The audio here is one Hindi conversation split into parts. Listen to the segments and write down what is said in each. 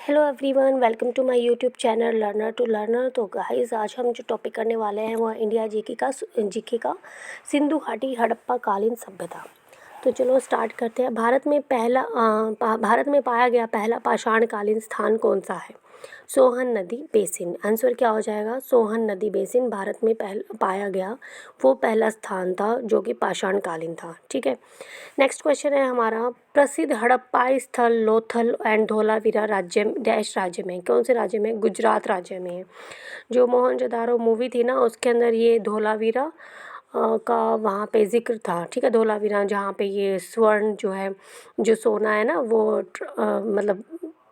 Hello everyone, welcome to my YouTube channel learner to learner. तो गाइस, आज हम जो टॉपिक करने वाले हैं वो इंडिया जीके का सिंधु घाटी हड़प्पा कालीन सभ्यता। तो चलो स्टार्ट करते हैं। भारत में पाया गया पहला पाषाण कालीन स्थान कौन सा है? सोहन नदी बेसिन। आंसर क्या हो जाएगा? सोहन नदी बेसिन भारत में पाया गया वो पहला स्थान था जो कि पाषाण कालीन था। ठीक है। नेक्स्ट क्वेश्चन है हमारा, प्रसिद्ध हड़प्पाई स्थल लोथल एंड धोलावीरा राज्य में, कौन से राज्य में? गुजरात राज्य में है। जो मोहनजोदारो मूवी थी ना, उसके अंदर ये धोलावीरा का वहाँ पे जिक्र था। ठीक है। धोलावीरा जहाँ पे ये स्वर्ण जो है, जो सोना है ना, वो मतलब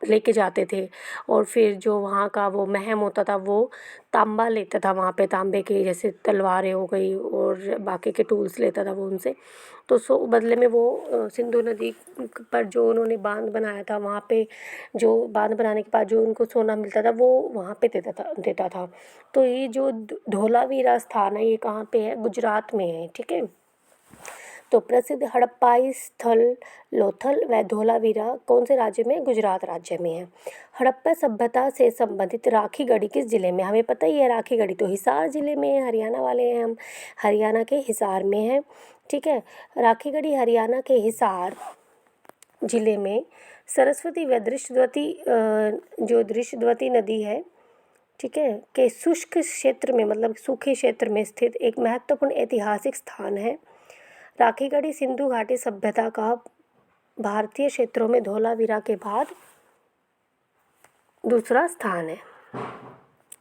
लेके जाते थे, और फिर जो वहाँ का वो महम होता था वो तांबा लेता था वहाँ पे, तांबे के जैसे तलवारें हो गई और बाकी के टूल्स लेता था वो उनसे। तो बदले में वो सिंधु नदी पर जो उन्होंने बांध बनाया था, वहाँ पे जो बांध बनाने के बाद जो उनको सोना मिलता था वो वहाँ पे देता था। तो ये जो धोलावीरा स्थान है ये कहाँ पे है? गुजरात में है। ठीक है। तो प्रसिद्ध हड़प्पाई स्थल लोथल व धोलावीरा कौन से राज्य में? गुजरात राज्य में है। हड़प्पा सभ्यता से संबंधित राखी गढ़ी किस जिले में? हमें पता ही है, राखी गढ़ी तो हिसार जिले में है, हरियाणा वाले हैं हम, हरियाणा के हिसार में है। ठीक है। राखी गढ़ी हरियाणा के हिसार जिले में सरस्वती व जो दृश्यवती नदी है, ठीक है, के शुष्क क्षेत्र में, मतलब सूखे क्षेत्र में स्थित एक महत्वपूर्ण ऐतिहासिक स्थान है। राखी गढ़ी सिंधु घाटी सभ्यता का भारतीय क्षेत्रों में धोलावीरा के बाद दूसरा स्थान है।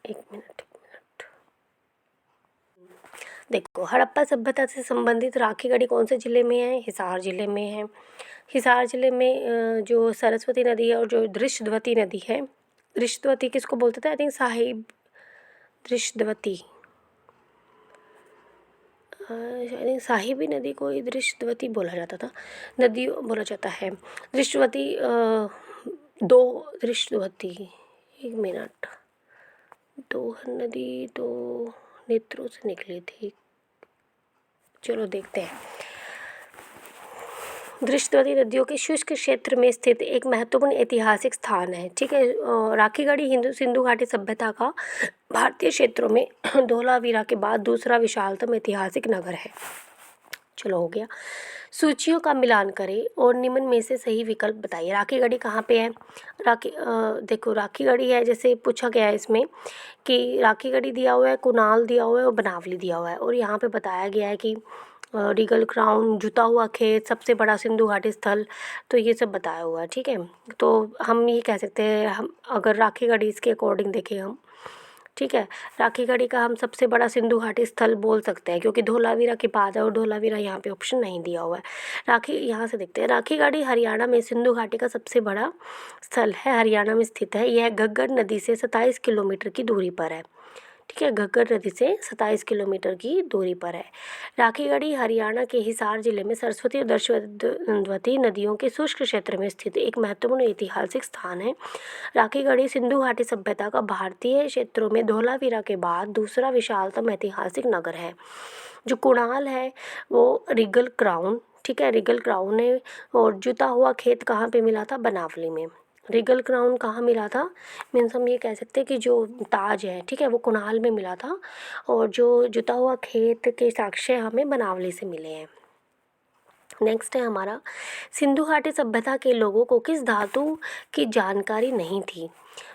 एक मिनट। देखो, हड़प्पा सभ्यता से संबंधित राखी गढ़ी कौन से जिले में है? हिसार जिले में है। हिसार जिले में जो सरस्वती नदी है और जो दृश्यवती नदी है, दृश्यवती किसको बोलते थे? आई थिंक साहिब दृश्यवती, साहिबी नदी को ही दृश्यवती बोला जाता था, नदी बोला जाता है। दृश्यवती दो दृश्यवती, एक मिनट, दो नदी तो नेत्रों से निकली थी। चलो देखते हैं। दृश्यवती नदियों के शुष्क क्षेत्र में स्थित एक महत्वपूर्ण ऐतिहासिक स्थान है। ठीक है। राखी गढ़ी सिंधु घाटी सभ्यता का भारतीय क्षेत्रों में धोलावीरा के बाद दूसरा विशालतम ऐतिहासिक नगर है। चलो हो गया। सूचियों का मिलान करें और निम्न में से सही विकल्प बताइए। राखी गढ़ी कहाँ पे है? देखो, राखी गढ़ी है, जैसे पूछा गया है इसमें कि राखी गढ़ी दिया हुआ है, कुनाल दिया हुआ है और बनावली दिया हुआ है, और यहाँ पे बताया गया है कि रीगल क्राउन, जुता हुआ खेत, सबसे बड़ा सिंधु घाटी स्थल, तो ये सब बताया हुआ है। ठीक है। तो हम ये कह सकते हैं, हम अगर राखी गढ़ी इसके अकॉर्डिंग देखें हम, ठीक है, राखी गढ़ी का हम सबसे बड़ा सिंधु घाटी स्थल बोल सकते हैं, क्योंकि धोलावीरा के बाद है और धोलावीरा यहाँ पे ऑप्शन नहीं दिया हुआ है। राखी यहाँ से देखते हैं। राखी गढ़ी हरियाणा में सिंधु घाटी का सबसे बड़ा स्थल है, हरियाणा में स्थित है। यह घग्गर नदी से 27 किलोमीटर की दूरी पर है। ठीक है, घग्गर नदी से 27 किलोमीटर की दूरी पर है। राखी गढ़ी हरियाणा के हिसार जिले में सरस्वती और दृश्यवती नदियों के शुष्क क्षेत्र में स्थित एक महत्वपूर्ण ऐतिहासिक स्थान है। राखी गढ़ी सिंधु घाटी सभ्यता का भारतीय क्षेत्रों में धोलावीरा के बाद दूसरा विशालतम ऐतिहासिक नगर है। जो कुणाल है वो रिगल क्राउन, ठीक है, रिगल क्राउन है। और जुता हुआ खेत कहाँ पे मिला था? बनावली में। रिगल क्राउन कहाँ मिला था? मीन्स हम ये कह सकते हैं कि जो ताज है, ठीक है, वो कुणाल में मिला था, और जो जुता हुआ खेत के साक्ष्य हमें बनावली से मिले हैं। नेक्स्ट है हमारा, सिंधु घाटी सभ्यता के लोगों को किस धातु की जानकारी नहीं थी?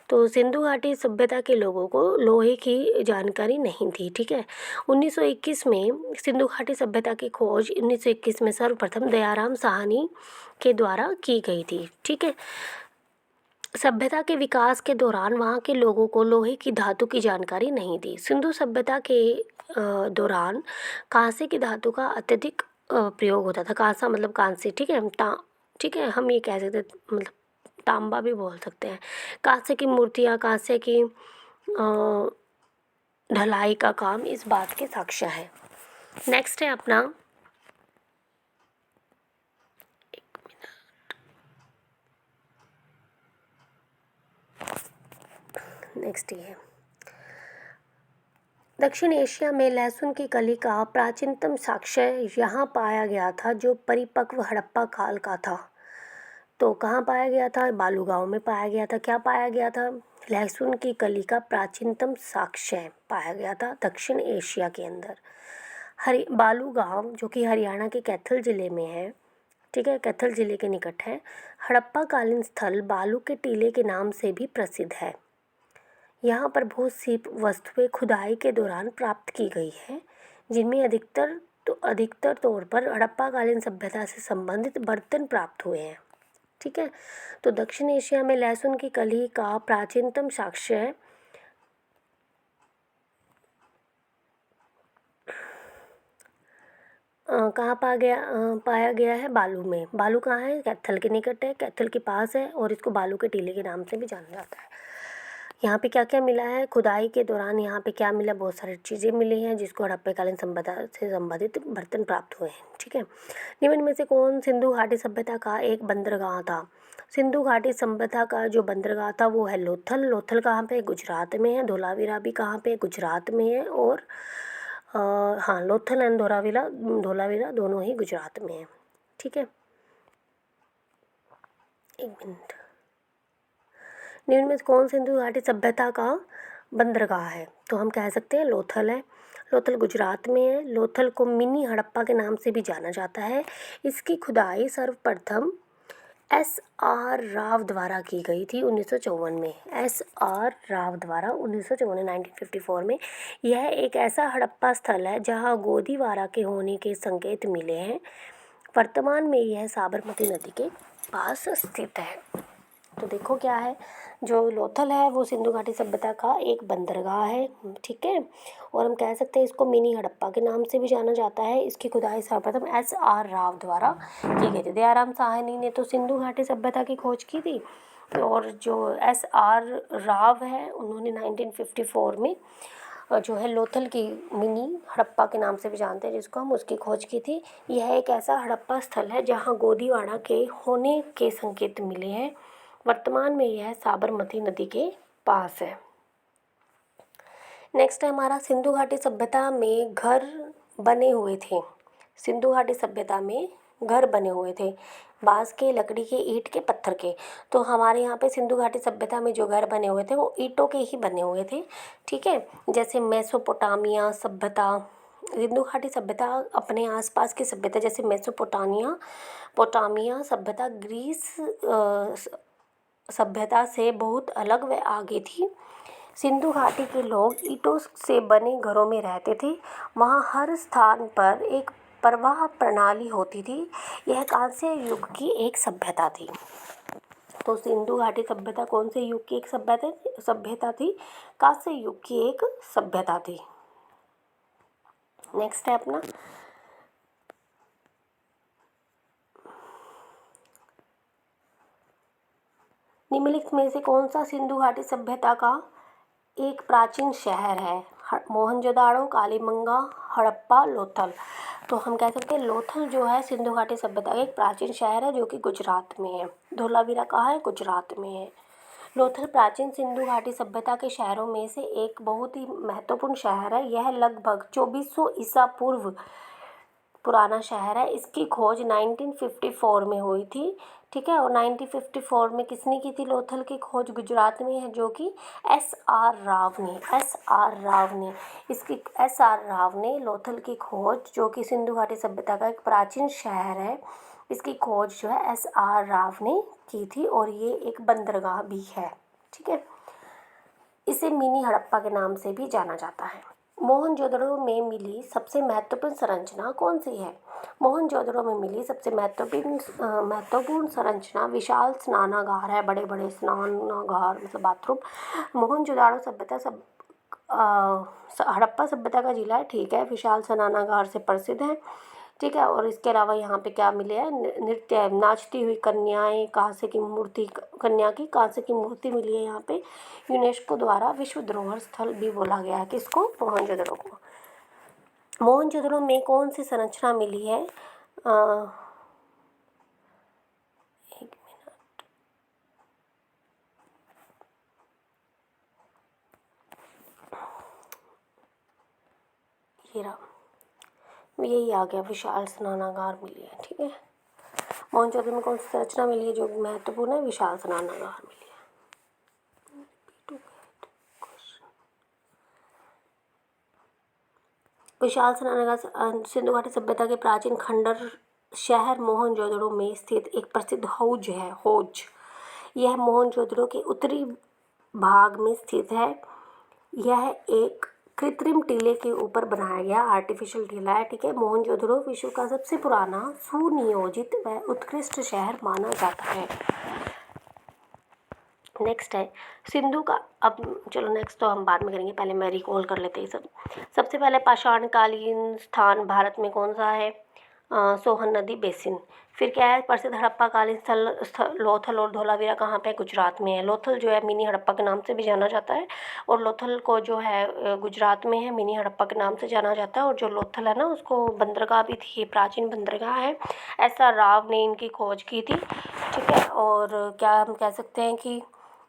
तो सिंधु घाटी सभ्यता के लोगों को लोहे की जानकारी नहीं थी। ठीक है। 1921 में सिंधु घाटी सभ्यता की खोज 1921 में सर्वप्रथम दयाराम साहनी के द्वारा की गई थी। ठीक है। सभ्यता के विकास के दौरान वहाँ के लोगों को लोहे की धातु की जानकारी नहीं थी। सिंधु सभ्यता के दौरान कांसे की धातु का अत्यधिक प्रयोग होता था। कांसा मतलब कांसे, ठीक है, ठीक है, हम ये कह सकते हैं, मतलब तांबा भी बोल सकते हैं। कांसे की मूर्तियाँ, कांसे की ढलाई का काम इस बात के साक्ष्य है। नेक्स्ट है अपना, नेक्स्ट ये है, दक्षिण एशिया में लहसुन की कली का प्राचीनतम साक्ष्य यहाँ पाया गया था, जो परिपक्व हड़प्पा काल का था। तो कहाँ पाया गया था? बालू गांव में पाया गया था। क्या पाया गया था? लहसुन की कली का प्राचीनतम साक्ष्य पाया गया था दक्षिण एशिया के अंदर। बालू गांव जो कि हरियाणा के कैथल ज़िले में है, ठीक है, कैथल ज़िले के निकट है। हड़प्पा कालीन स्थल बालू के टीले के नाम से भी प्रसिद्ध है। यहाँ पर बहुत सी वस्तुएं खुदाई के दौरान प्राप्त की गई है, जिनमें अधिकतर तौर पर हड़प्पा कालीन सभ्यता से संबंधित बर्तन प्राप्त हुए हैं। ठीक है, तो दक्षिण एशिया में लहसुन की कली का प्राचीनतम साक्ष्य है कहाँ पाया गया है? बालू में। बालू कहाँ है? कैथल के निकट है, कैथल के पास है, और इसको बालू के टीले के नाम से भी जाना जाता है। यहाँ पे क्या क्या मिला है? खुदाई के दौरान यहाँ पे क्या मिला? बहुत सारी चीज़ें मिली हैं, जिसको हड़प्पा सभ्यता से संबंधित बर्तन प्राप्त हुए हैं। ठीक है, निम्न में से कौन सिंधु घाटी सभ्यता का एक बंदरगाह था? सिंधु घाटी सभ्यता का जो बंदरगाह था वो है लोथल। लोथल कहाँ पे? गुजरात में है। धोलावीरा भी कहाँ पे? गुजरात में है। और हाँ, लोथल एंड धोलावीरा दोनों ही गुजरात में है। ठीक है, एक मिनट। निम्न में कौन सिंधु घाटी सभ्यता का बंदरगाह है? तो हम कह सकते हैं लोथल है। लोथल गुजरात में है। लोथल को मिनी हड़प्पा के नाम से भी जाना जाता है। इसकी खुदाई सर्वप्रथम S.R. राव द्वारा की गई थी 1954 में। S.R. राव द्वारा 1954 में। यह एक ऐसा हड़प्पा स्थल है जहां गोदीवारा के होने के संकेत मिले हैं। वर्तमान में यह साबरमती नदी के पास स्थित है। तो देखो क्या है, जो लोथल है वो सिंधु घाटी सभ्यता का एक बंदरगाह है। ठीक है, और हम कह सकते हैं इसको मिनी हड़प्पा के नाम से भी जाना जाता है। इसकी खुदाई सर्वप्रथम S.R. राव द्वारा की गई थी। दयाराम साहनी ने तो सिंधु घाटी सभ्यता की खोज की थी, और जो S.R. राव है उन्होंने 1954 में जो है लोथल की मिनी हड़प्पा के नाम से भी जानते हैं जिसको हम, उसकी खोज की थी। यह एक ऐसा हड़प्पा स्थल है जहाँ गोदीवाड़ा के होने के संकेत मिले हैं। वर्तमान में यह साबरमती नदी के पास है। नेक्स्ट है हमारा, सिंधु घाटी सभ्यता में घर बने हुए थे। सिंधु घाटी सभ्यता में घर बने हुए थे, बांस के, लकड़ी के, ईंट के, पत्थर के। तो हमारे यहाँ पे सिंधु घाटी सभ्यता में जो घर बने हुए थे वो ईंटों के ही बने हुए थे। ठीक है, जैसे मेसोपोटामिया सभ्यता, सिंधु घाटी सभ्यता अपने आसपास की सभ्यता जैसे पोटामिया सभ्यता ग्रीस सभ्यता से बहुत अलग व आगे थी। सिंधु घाटी के लोग ईंटों से बने घरों में रहते थे। वहाँ हर स्थान पर एक प्रवाह प्रणाली होती थी। यह कांस्य युग की एक सभ्यता थी। तो सिंधु घाटी सभ्यता कौन से युग की एक सभ्यता थी? कांस्य युग की एक सभ्यता थी। नेक्स्ट है अपना, निम्नलिखित में से कौन सा सिंधु घाटी सभ्यता का एक प्राचीन शहर है? मोहनजोदाड़ो, कालीबंगा, हड़प्पा, लोथल। तो हम कह सकते हैं लोथल जो है सिंधु घाटी सभ्यता का एक प्राचीन शहर है जो कि गुजरात में है। धोलावीरा कहाँ है? गुजरात में है। लोथल प्राचीन सिंधु घाटी सभ्यता के शहरों में से एक बहुत ही महत्वपूर्ण शहर है। यह लगभग 2400 ईसा पूर्व पुराना शहर है। इसकी खोज 1954 में हुई थी। ठीक है, और 1954 में किसने की थी? लोथल की खोज गुजरात में है, जो कि S.R. राव ने लोथल की खोज, जो कि सिंधु घाटी सभ्यता का एक प्राचीन शहर है, इसकी खोज जो है S.R. राव ने की थी, और ये एक बंदरगाह भी है। ठीक है, इसे मिनी हड़प्पा के नाम से भी जाना जाता है। मोहनजोदड़ो में मिली सबसे महत्वपूर्ण संरचना कौन सी है? मोहनजोदड़ो में मिली सबसे महत्वपूर्ण संरचना विशाल स्नानागार है। बड़े बड़े स्नानागार मतलब बाथरूम। मोहनजोदड़ो सभ्यता हड़प्पा सभ्यता का जिला है। ठीक है, विशाल स्नानागार से प्रसिद्ध है। ठीक है, और इसके अलावा यहाँ पे क्या मिले हैं? नृत्य, नाचती हुई कन्याएं, कांसे की मूर्ति मिली है यहाँ पे। यूनेस्को द्वारा विश्व धरोहर स्थल भी बोला गया है किसको? मोहनजोदड़ो को। मोहनजोदड़ो में कौन सी संरचना मिली है? एक मिनट, यही आ गया, विशाल स्नानागार मिली है। ठीक है, मोहनजोदड़ो में कौन सी संरचना मिली है जो महत्वपूर्ण है? विशाल स्नानागार मिली है। विशाल स्नानागार सिंधु घाटी सभ्यता के प्राचीन खंडर शहर मोहनजोदड़ो में स्थित एक प्रसिद्ध हौज है। हौज यह मोहनजोदड़ो के उत्तरी भाग में स्थित है। यह एक कृत्रिम टीले के ऊपर बनाया गया आर्टिफिशियल टीला है। ठीक है, मोहनजोदड़ो विश्व का सबसे पुराना सुनियोजित व उत्कृष्ट शहर माना जाता है। नेक्स्ट है सिंधु का, अब चलो नेक्स्ट तो हम बाद में करेंगे, पहले मैं रिकॉल कर लेते हैं सब। सबसे पहले पाषाणकालीन स्थान भारत में कौन सा है? सोहन नदी बेसिन। फिर क्या है? प्रसिद्ध हड़प्पा कालीन स्थल लोथल और धोलावीरा कहाँ पे? गुजरात में है। लोथल जो है मिनी हड़प्पा के नाम से भी जाना जाता है, और लोथल को जो है गुजरात में है, मिनी हड़प्पा के नाम से जाना जाता है। और जो लोथल है ना, उसको बंदरगाह भी थी, ये प्राचीन बंदरगाह है। एस.आर. राव ने इनकी खोज की थी। ठीक है, और क्या हम कह सकते हैं कि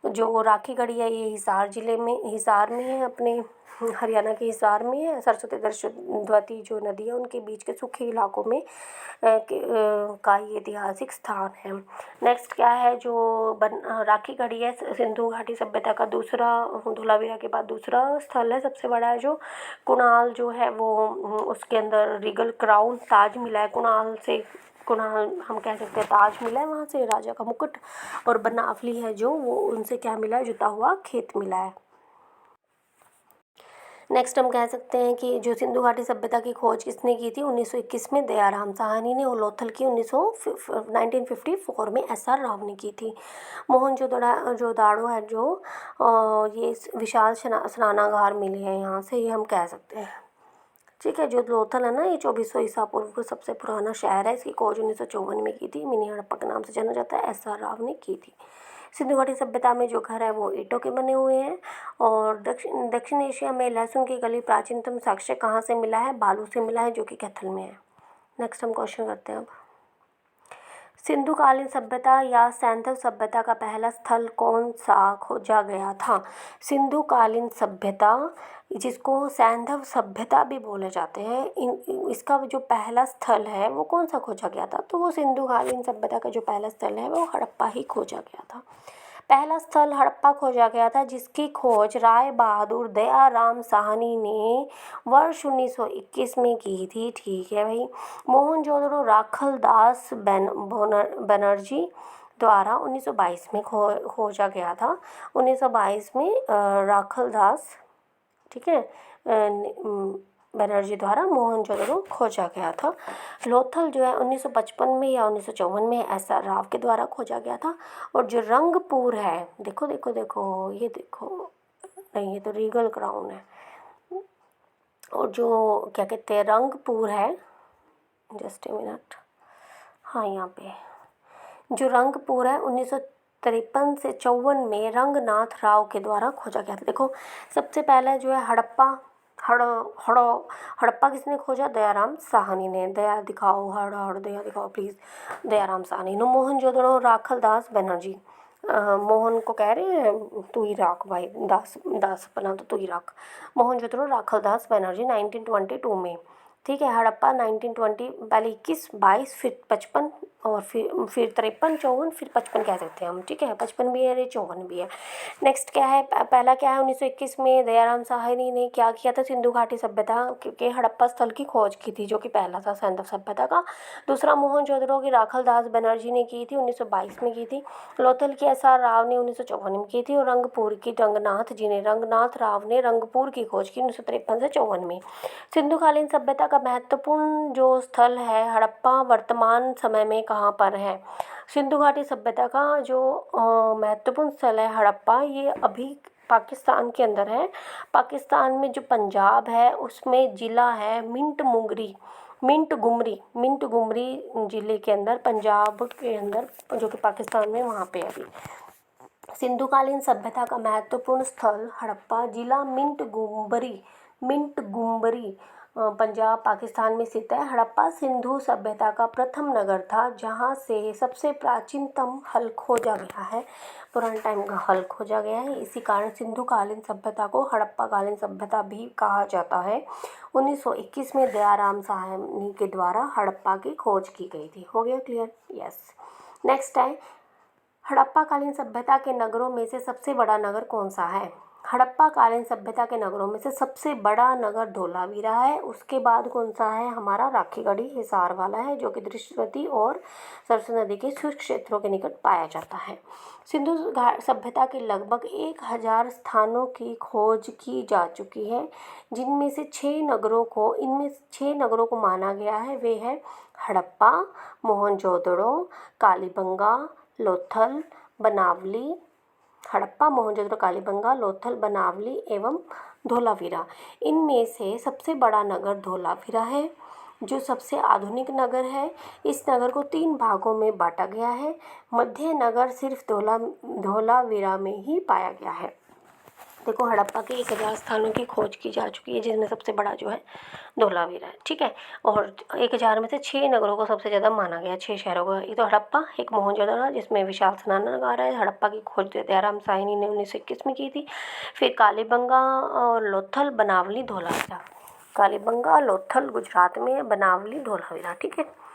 जो राखी गढ़ी है ये हिसार ज़िले में, हिसार में है, अपने हरियाणा के हिसार में है। सरस्वती दर्शवती जो नदी है उनके बीच के सूखे इलाकों में का ये ऐतिहासिक स्थान है। नेक्स्ट क्या है? जो राखी गढ़ी है सिंधु घाटी सभ्यता का दूसरा, धोलावीरा के बाद दूसरा स्थल है, सबसे बड़ा है। जो कुणाल जो है वो उसके अंदर रीगल क्राउन ताज मिला है। कुणाल हम कह सकते हैं ताज मिला है वहाँ से, राजा का मुकुट। और बनावली है जो, वो उनसे क्या मिला है? जुता हुआ खेत मिला है। नेक्स्ट हम कह सकते हैं कि जो सिंधु घाटी सभ्यता की खोज किसने की थी? 1921 में दयाराम साहनी ने, और लोथल की 1954 में एस.आर. राव ने की थी। मोहनजोदड़ो है जो ये विशाल स्नानागार मिले हैं यहाँ से, ये हम कह सकते हैं। ठीक है, जो लोथल है ना, ये 2400 ईसा पूर्व का सबसे पुराना शहर है। इसकी खोज 1954 में की थी, मिनी हड़प्पा के नाम से जाना जाता है, एस.आर. राव ने की थी। सिंधु घाटी सभ्यता में जो घर है वो ईंटों के बने हुए हैं। और दक्षिण एशिया में लहसुन की गली प्राचीनतम साक्ष्य कहाँ से मिला है? बालू से मिला है, जो कि कैथल में है। नेक्स्ट हम क्वेश्चन करते हैं अब। सिंधु कालीन सभ्यता या सैंधव सभ्यता का पहला स्थल कौन सा खोजा गया था? सिंधु कालीन सभ्यता, जिसको सैंधव सभ्यता भी बोले जाते हैं, इसका जो पहला स्थल है वो कौन सा खोजा गया था? तो वो सिंधु कालीन सभ्यता का जो पहला स्थल है वो हड़प्पा ही खोजा गया था। पहला स्थल हड़प्पा खोजा गया था, जिसकी खोज राय बहादुर दयाराम साहनी ने वर्ष 1921 में की थी। ठीक है भाई। मोहनजोदड़ो राखलदास बनर्जी द्वारा 1922 में खोजा गया था। 1922 में राखलदास, ठीक है, बनर्जी द्वारा मोहनजोदड़ो खोजा गया था। लोथल जो है 1955 में या 1954 में एस.आर. राव के द्वारा खोजा गया था। और जो रंगपुर है, देखो देखो देखो, ये देखो, नहीं ये तो रीगल क्राउन है। और जो क्या कहते हैं, रंगपुर है, जस्ट ए मिनट, हाँ यहाँ पे जो रंगपुर है 1953 से 54 में रंगनाथ राव के द्वारा खोजा गया था। देखो सबसे पहले जो है हड़प्पा किसने खोजा? दयाराम साहनी ने। दया दिखाओ, दया दिखाओ प्लीज़, दयाराम साहनी ने। मोहनजोदड़ो राखलदास बनर्जी, मोहन को कह रहे हैं तू ही राख भाई, दास बना तो तू ही राख। मोहनजोदड़ो राखलदास बनर्जी 1922 में। ठीक है, हड़प्पा 1920, पहले 21, 22, फिर 55, और फिर 53, 54, फिर 55 कह सकते हैं हम। ठीक है, 55 भी है, 54 भी है। नेक्स्ट क्या है? पहला क्या है? 1921 में दयाराम साहनी ने क्या किया था? सिंधु घाटी सभ्यता के हड़प्पा स्थल की खोज की थी, जो कि पहला था सैंधव सभ्यता का। दूसरा मोहनजोदड़ो की राखलदास बनर्जी ने की थी, 1922 में की थी। लोथल की एस.आर. राव ने 1954 में की थी। और रंगपुर की रंगनाथ राव ने रंगपुर की खोज की 1953 से 54 में। सिंधुकालीन सभ्यता का महत्वपूर्ण जो स्थल है हड़प्पा, वर्तमान समय में कहाँ पर है? सिंधु घाटी सभ्यता का जो महत्वपूर्ण स्थल है हड़प्पा, ये अभी पाकिस्तान के अंदर है। पाकिस्तान में जो पंजाब है उसमें ज़िला है मिंट गुमरी ज़िले के अंदर, पंजाब के अंदर, जो कि पाकिस्तान में वहाँ पे अभी। सिंधुकालीन सभ्यता का महत्वपूर्ण स्थल हड़प्पा, जिला मिंट गुम्बरी पंजाब पाकिस्तान में स्थित है। हड़प्पा सिंधु सभ्यता का प्रथम नगर था, जहाँ से सबसे प्राचीनतम हल खोजा गया है, पुराने टाइम का हल खोजा गया है। इसी कारण सिंधुकालीन सभ्यता को हड़प्पा कालीन सभ्यता भी कहा जाता है। 1921 में दयाराम साहनी के द्वारा हड़प्पा की खोज की गई थी। हो गया क्लियर? यस। नेक्स्ट है, हड़प्पा कालीन सभ्यता के नगरों में से सबसे बड़ा नगर कौन सा है? हड़प्पा कालीन सभ्यता के नगरों में से सबसे बड़ा नगर धोलावीरा है। उसके बाद कौन सा है हमारा? राखीगढ़ी हिसार वाला है, जो कि दृश्यवती और सरसू नदी के शुष्क क्षेत्रों के निकट पाया जाता है। सिंधु सभ्यता के लगभग 1000 स्थानों की खोज की जा चुकी है, जिनमें से इनमें 6 नगरों को माना गया है। वे है हड़प्पा, मोहनजोदड़ो, कालीबंगा, लोथल, बनावली, हड़प्पा, मोहनजोदड़ो, कालीबंगा, लोथल, बनावली एवं धोलावीरा। इनमें से सबसे बड़ा नगर धोलावीरा है, जो सबसे आधुनिक नगर है। इस नगर को 3 भागों में बांटा गया है। मध्य नगर सिर्फ धोलावीरा में ही पाया गया है। देखो, हड़प्पा के 1000 स्थानों की खोज की जा चुकी है, जिसमें सबसे बड़ा जो है धोलावीरा है, ठीक है। और 1000 में से 6 नगरों को सबसे ज़्यादा माना गया, 6 शहरों को। ये तो हड़प्पा, एक मोहनजोदड़ो जिसमें विशाल स्नानागार है। हड़प्पा की खोज दयाराम साहनी ने 1921 में की थी। फिर कालीबंगा और लोथल, बनावली, धोलावीरा। कालीबंगा, लोथल गुजरात में, बनावली धोलावीरा, ठीक है।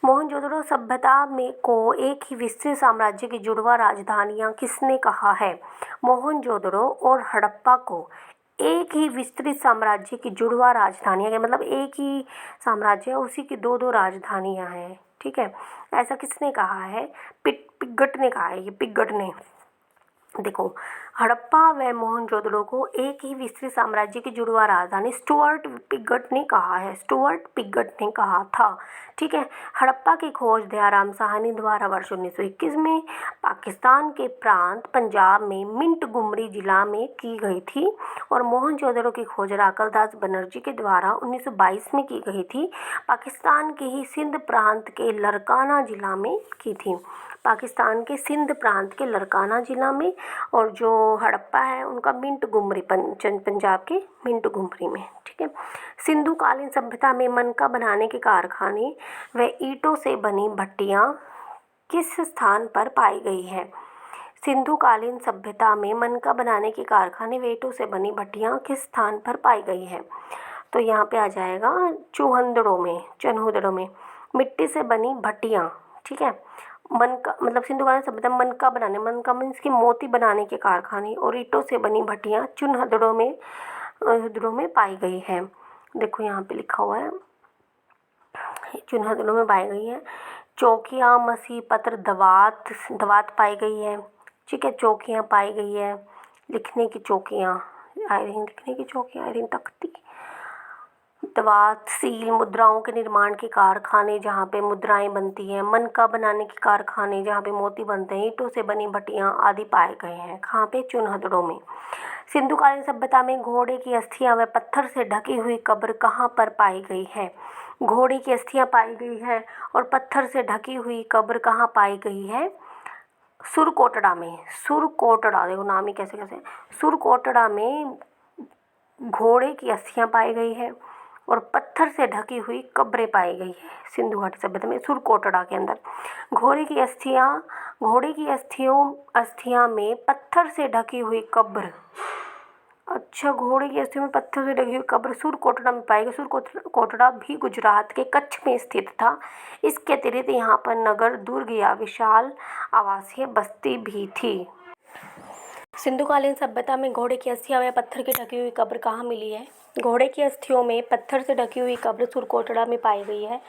मोहनजोदड़ो सभ्यता में को एक ही विस्तृत साम्राज्य की जुड़वा राजधानियां किसने कहा है? मोहनजोदड़ो और हड़प्पा को एक ही विस्तृत साम्राज्य की जुड़वा राजधानियां, मतलब एक ही साम्राज्य है, उसी की 2-2 राजधानियां हैं, ठीक है। ऐसा किसने कहा है? पिगट ने कहा है, ये पिगट ने। देखो, हड़प्पा व मोहनजोदड़ो को एक ही विस्तृत साम्राज्य की जुड़वा राजधानी स्टुअर्ट पिगट ने कहा है, स्टुअर्ट पिगट ने कहा था, ठीक है। हड़प्पा की खोज दयाराम साहनी द्वारा वर्ष 1921 में पाकिस्तान के प्रांत पंजाब में मिंटगुमरी जिला में की गई थी, और मोहनजोदड़ो की खोज राकलदास बनर्जी के द्वारा 1922 में की गई थी, पाकिस्तान के ही सिंध प्रांत के लरकाना जिला में की थी, पाकिस्तान के सिंध प्रांत के लरकाना जिला में। और जो हड़प्पा है उनका मिंटगुमरी, पंजाब के मिंटगुमरी में, ठीक है। सिंधु कालीन सभ्यता में मनका बनाने के कारखाने व ईंटों से बनी भट्टियां किस स्थान पर पाई गई है? सिंधु कालीन सभ्यता में मनका बनाने के कारखाने व ईंटों से बनी भट्टियां किस स्थान पर पाई गई है? तो यहाँ पे आ जाएगा चन्हुदड़ो में मिट्टी से बनी भट्टियां, ठीक है। मनका मतलब सिंधु कालीन सभ्यता में मनका मीन्स की मोती बनाने के कारखाने और ईंटों से बनी भट्टियां चुनहदड़ों में पाई गई है। देखो, यहाँ पे लिखा हुआ है, चुनहदड़ों में पाई गई है। चौकियाँ, मसी पत्र, दवात पाई गई है, ठीक है। चौकियाँ पाई गई है, लिखने की चौकियाँ, तख्ती, दवात, सील, मुद्राओं के निर्माण के कारखाने जहाँ पे मुद्राएं बनती हैं, मनका बनाने के कारखाने जहाँ पे मोती बनते हैं, ईंटों से बनी भट्टियाँ आदि पाए गए हैं। कहाँ पे? चुनहदड़ों में। सिंधु कालीन सभ्यता में घोड़े की अस्थियां व पत्थर से ढकी हुई कब्र कहाँ पर पाई गई है? घोड़े की अस्थियां पाई गई है और पत्थर से ढकी हुई कब्र कहाँ पाई गई है? सुरकोटड़ा में। सुरकोटड़ा, देखो नाम ही कैसे सुरकोटड़ा में घोड़े की अस्थियां पाई गई है और पत्थर से ढकी हुई कब्रें पाई गई है सिंधु घाटी सभ्यता में, सुरकोटड़ा के अंदर। घोड़े की अस्थियां में पत्थर से ढकी हुई कब्र, अच्छा, घोड़े की अस्थियों में पत्थर से ढकी हुई कब्र सुरकोटड़ा में पाई गई। सुरकोटड़ा भी गुजरात के कच्छ में स्थित था। इसके अतिरिक्त यहाँ पर नगर, दुर्ग या विशाल आवासीय बस्ती भी थी। सिंधुकालीन सभ्यता में घोड़े की अस्थियां व पत्थर की ढकी हुई कब्र कहाँ मिली है? घोड़े की अस्थियों में पत्थर से ढकी हुई कब्र सुरकोटड़ा में पाई गई है,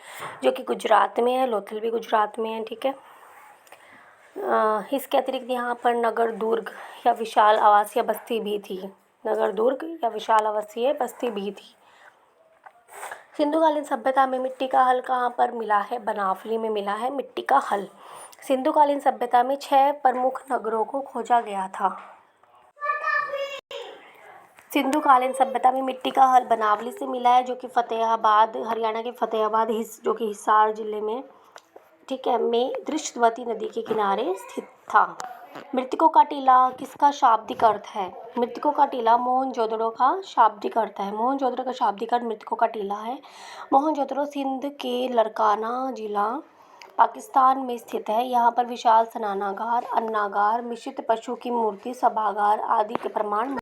जो कि गुजरात में है। लोथल भी गुजरात में है, ठीक है। इसके अतिरिक्त यहाँ पर नगर, दुर्ग या विशाल आवासीय बस्ती भी थी। नगर, दुर्ग या विशाल आवासीय बस्ती भी थी। सिंधुकालीन सभ्यता में मिट्टी का हल कहाँ पर मिला है? बनावली में मिला है मिट्टी का हल। सिंधुकालीन सभ्यता में 6 प्रमुख नगरों को खोजा गया था। सिंधुकालीन सभ्यता में मिट्टी का हल बनावली से मिला है, जो कि फतेहाबाद, हरियाणा के फतेहाबाद जो कि हिसार जिले में, ठीक है, में दृश्यवती नदी के किनारे स्थित था। मृतकों का टीला किसका शाब्दिक अर्थ है? मृतकों का टीला मोहनजोदड़ो का शाब्दिक अर्थ है। मोहनजोदड़ो का शाब्दिक अर्थ मृतकों का टीला है। मोहनजोदड़ो सिंध के लरकाना जिला पाकिस्तान में स्थित है। यहाँ पर विशाल स्नानागार, अन्नागार, मिश्रित पशु की मूर्ति, सभागार आदि के प्रमाण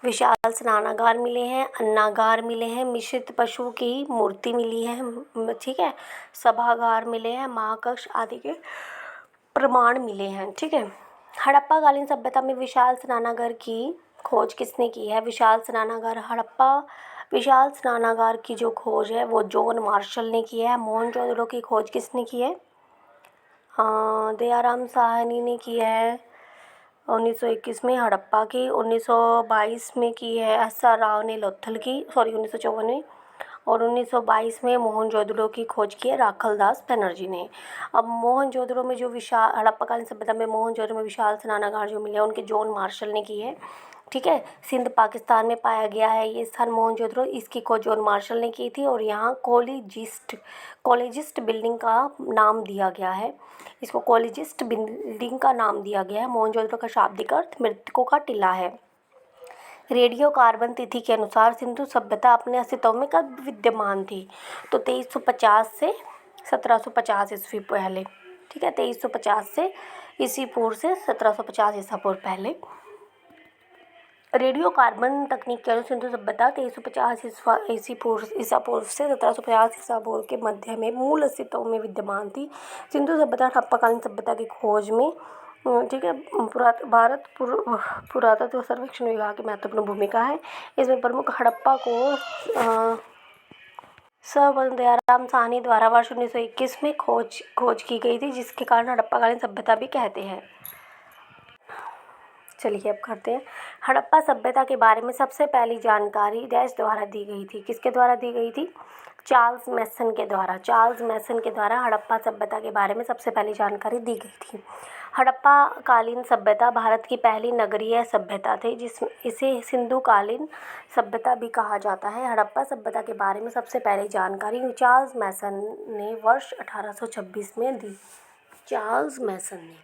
विशाल स्नानागार मिले हैं, अन्नागार मिले हैं, मिश्रित पशु की मूर्ति मिली है, ठीक है, सभागार मिले हैं, महाकक्ष आदि के प्रमाण मिले हैं, ठीक है। हड़प्पा कालीन सभ्यता में विशाल स्नानागार की खोज किसने की है? विशाल स्नानागार की जो खोज है वो जॉन मार्शल ने की है। मोहनजोदड़ो की खोज किसने की है? दयाराम साहनी ने की है 1921 में। हड़प्पा की 1922 में की है SR राव ने लोथल की, 1954 में। और 1922 में मोहनजोदड़ो की खोज की है राखलदास बनर्जी ने। अब मोहनजोदड़ो में जो विशाल हड़प्पाकालीन सभ्यता में मोहनजोदड़ो में विशाल स्नानागार जो मिले हैं उनके जॉन मार्शल ने की है, ठीक है। सिंध पाकिस्तान में पाया गया है ये स्थान मोहनजोदड़ो, इसकी खोज जॉन मार्शल ने की थी। और यहाँ कॉलेजिस्ट बिल्डिंग का नाम दिया गया है, इसको कॉलेजिस्ट बिल्डिंग का नाम दिया गया है। मोहनजोदड़ो का शाब्दिक अर्थ मृतकों का टीला है। रेडियो कार्बन तिथि के अनुसार सिंधु सभ्यता अपने अस्तित्व में कब विद्यमान थी? तो 2350 से 1750 ईस्वी पहले, ठीक है, 2350 से ईस्वी पूर्व से 1750 ईसा पूर्व पहले। रेडियो कार्बन तकनीक के अनुसार सिंधु सभ्यता 2350 ईसा पूर्व से 1750 ईसा पूर्व के मध्य में मूल अस्तित्व में विद्यमान थी। सिंधु सभ्यता हड़प्पाकालीन सभ्यता की खोज में, ठीक है, भारत पुरातत्व सर्वेक्षण विभाग की महत्वपूर्ण भूमिका है। इसमें प्रमुख हड़प्पा को सर्वप्रथम दयाराम साहनी द्वारा वर्ष 1921 में खोज की गई थी, जिसके कारण हड़प्पाकालीन सभ्यता भी कहते हैं। चलिए अब करते हैं। हड़प्पा सभ्यता के बारे में सबसे पहली जानकारी डैश द्वारा दी गई थी? किसके द्वारा दी गई थी? चार्ल्स मैसन के द्वारा हड़प्पा सभ्यता के बारे में सबसे पहली जानकारी दी गई थी। हड़प्पा कालीन सभ्यता भारत की पहली नगरीय सभ्यता थी, इसे सिंधु कालीन सभ्यता भी कहा जाता है। हड़प्पा सभ्यता के बारे में सबसे पहली जानकारी चार्ल्स मैसन ने वर्ष 1826 में दी। चार्ल्स मैसन ने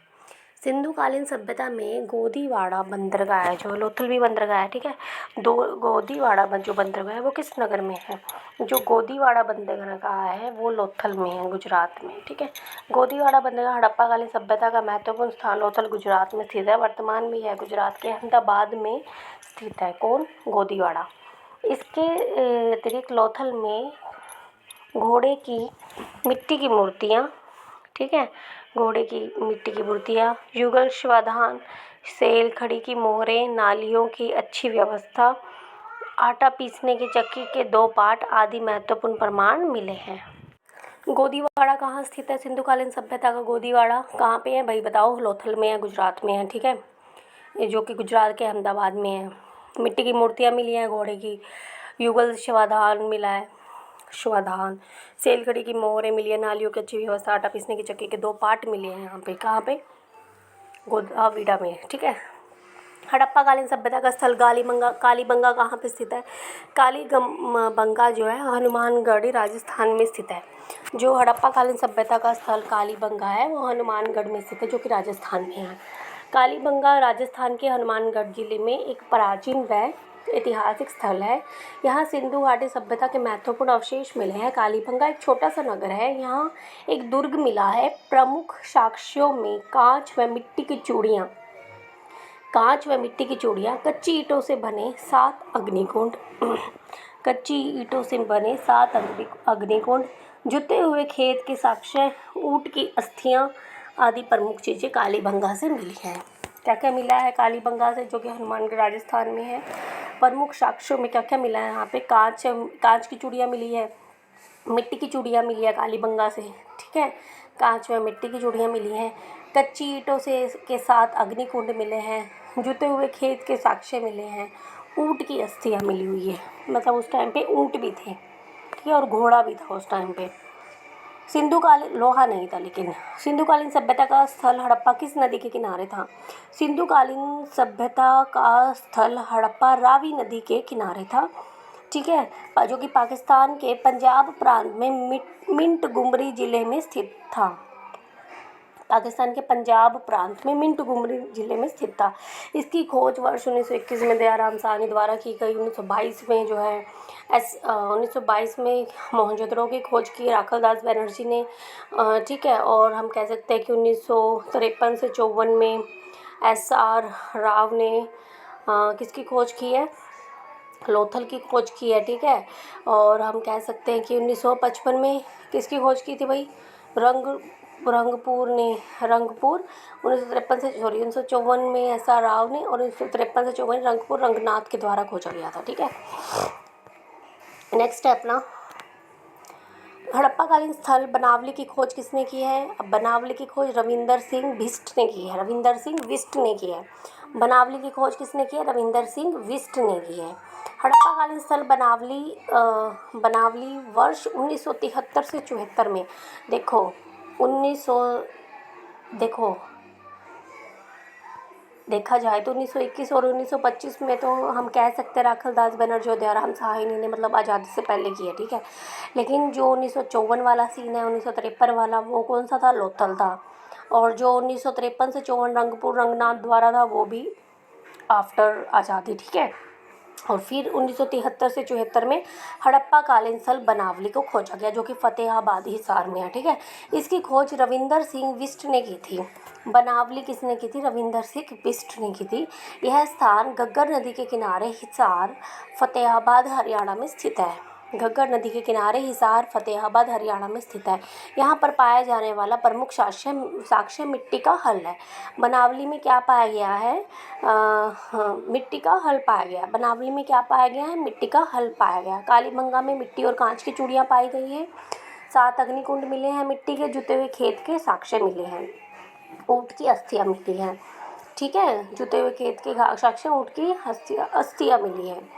सिंधु कालीन सभ्यता में गोदीवाड़ा बंदरगाह है, जो लोथल भी बंदरगाह है, ठीक है। गोदीवाड़ा जो बंदरगाह है वो किस नगर में है? जो गोदीवाड़ा बंदरगाह है वो लोथल में है, गुजरात में, ठीक है। गोदीवाड़ा बंदरगाह हड़प्पाकालीन सभ्यता का महत्वपूर्ण स्थान लोथल गुजरात में स्थित है। वर्तमान में यह गुजरात के अहमदाबाद में स्थित है। कौन? गोदीवाड़ा। इसके अतिरिक्त लोथल में घोड़े की मिट्टी की मूर्तियाँ, ठीक है, घोड़े की मिट्टी की मूर्तियाँ, युगल शिवाधान, सेल खड़ी की मोहरें, नालियों की अच्छी व्यवस्था, आटा पीसने की चक्की के 2 पार्ट आदि महत्वपूर्ण प्रमाण मिले हैं। गोदीवाड़ा कहाँ स्थित है? सिंधु कालीन सभ्यता का गोदीवाड़ा कहाँ पे है भाई बताओ? लोथल में है, गुजरात में है, ठीक है, ये जो कि गुजरात के अहमदाबाद में है। मिट्टी की मूर्तियाँ मिली हैं, घोड़े की, युगल शिवाधान मिला है, शिवाधान, सेलखड़ी की मोहरें मिली है, नालियों की अच्छी व्यवस्था, आटा पीसने की चक्की के 2 पार्ट मिले हैं यहाँ पे। कहाँ पे? गोदावीड़ा में, ठीक है। हड़प्पाकालीन सभ्यता का स्थल कालीबंगा कहाँ पे स्थित है? कालीबंगा जो है हनुमानगढ़ राजस्थान में स्थित है। जो हड़प्पाकालीन सभ्यता का स्थल कालीबंगा है वो हनुमानगढ़ में स्थित है, जो कि राजस्थान में है। कालीबंगा राजस्थान के हनुमानगढ़ जिले में एक प्राचीन व ऐतिहासिक स्थल है। यहाँ सिंधु घाटी सभ्यता के महत्वपूर्ण अवशेष मिले हैं। कालीबंगा एक छोटा सा नगर है। यहाँ एक दुर्ग मिला है। प्रमुख साक्ष्यों में कांच व मिट्टी की चूड़ियाँ, कच्ची ईंटों से बने 7 अग्निकुंड, जुते हुए खेत के साक्ष्य, ऊँट की अस्थियाँ आदि प्रमुख चीज़ें कालीबंगा से मिली हैं। क्या क्या मिला है कालीबंगा से, जो कि हनुमानगढ़ राजस्थान में है? प्रमुख साक्ष्यों में क्या क्या मिला है? यहाँ पे कांच की चूड़ियाँ मिली है, मिट्टी की चूड़ियाँ मिली है कालीबंगा से, ठीक है, कांच में मिट्टी की चूड़ियाँ मिली हैं, कच्ची ईंटों से के साथ अग्निकुंड मिले हैं, जुते हुए खेत के साक्ष्य मिले हैं, ऊँट की अस्थियाँ मिली हुई है, मतलब उस टाइम पे ऊँट भी थे, ठीक है, और घोड़ा भी था उस टाइम पे। लोहा नहीं था, लेकिन सिंधुकालीन सभ्यता का स्थल हड़प्पा किस नदी के किनारे था? सिंधुकालीन सभ्यता का स्थल हड़प्पा रावी नदी के किनारे था, ठीक है, जो कि पाकिस्तान के पंजाब प्रांत में मिंटगुमरी जिले में स्थित था। पाकिस्तान के पंजाब प्रांत में मिंटगुमरी जिले में स्थित था। इसकी खोज वर्ष 1921 में दयाराम साहनी द्वारा की गई। 1922 में जो है 1922 में मोहनजोदड़ो की खोज की राखलदास बनर्जी ने, ठीक है, और हम कह सकते हैं कि 1953 से 54 में SR राव ने किसकी खोज की है? लोथल की खोज की है, ठीक है। और हम कह सकते हैं कि 1955 में किसकी खोज की थी भाई? रंगपुर ने, रंगपुर 1953 से, सॉरी 1954 में SR राव ने, और 1953 से 54 रंगपुर रंगनाथ के द्वारा खोजा गया था, ठीक है। नेक्स्ट है अपना हड़प्पाकालीन स्थल बनावली की खोज किसने की है? अब बनावली की खोज रविंदर सिंह बिष्ट ने की है, रविंदर सिंह बिष्ट ने की है। बनावली की खोज किसने की है? रविंदर सिंह बिष्ट ने की है। हड़प्पाकालीन स्थल बनावली वर्ष 1973 से 74 में, देखो 1900 देखो देखा जाए तो 1921 और 1925 में तो हम कह सकते हैं राखलदास बनर्जी और दयाराम साहनी ने मतलब आज़ादी से पहले की है, ठीक है। लेकिन जो 1954 वाला सीन है, 1953 वाला, वो कौन सा था? लोथल था। और जो 1953 से 54 रंगपुर रंगनाथ द्वारा था, वो भी आफ्टर आज़ादी, ठीक है। और फिर 1973 से 74 में हड़प्पा कालीन स्थल बनावली को खोजा गया, जो कि फतेहाबाद हिसार में है, ठीक है। इसकी खोज रविंदर सिंह बिष्ट ने की थी। बनावली किसने की थी? रविंदर सिंह बिष्ट ने की थी। यह स्थान घग्गर नदी के किनारे हिसार फतेहाबाद हरियाणा में स्थित है। घग्गर नदी के किनारे हिसार फतेहाबाद हरियाणा में स्थित है। यहाँ पर पाया जाने वाला प्रमुख साक्ष्य मिट्टी का हल है। बनावली में क्या पाया गया है? हाँ, मिट्टी का हल पाया गया। बनावली में क्या पाया गया है? मिट्टी का हल पाया गया। कालीबंगा में मिट्टी और कांच की चूड़ियाँ पाई गई हैं। 7 अग्निकुंड मिले हैं। मिट्टी के जुते हुए खेत के साक्ष्य मिले हैं। ऊँट की अस्थियाँ मिली हैं, ठीक है। जुते हुए खेत के साक्ष्य, ऊँट की अस्थियाँ मिली हैं।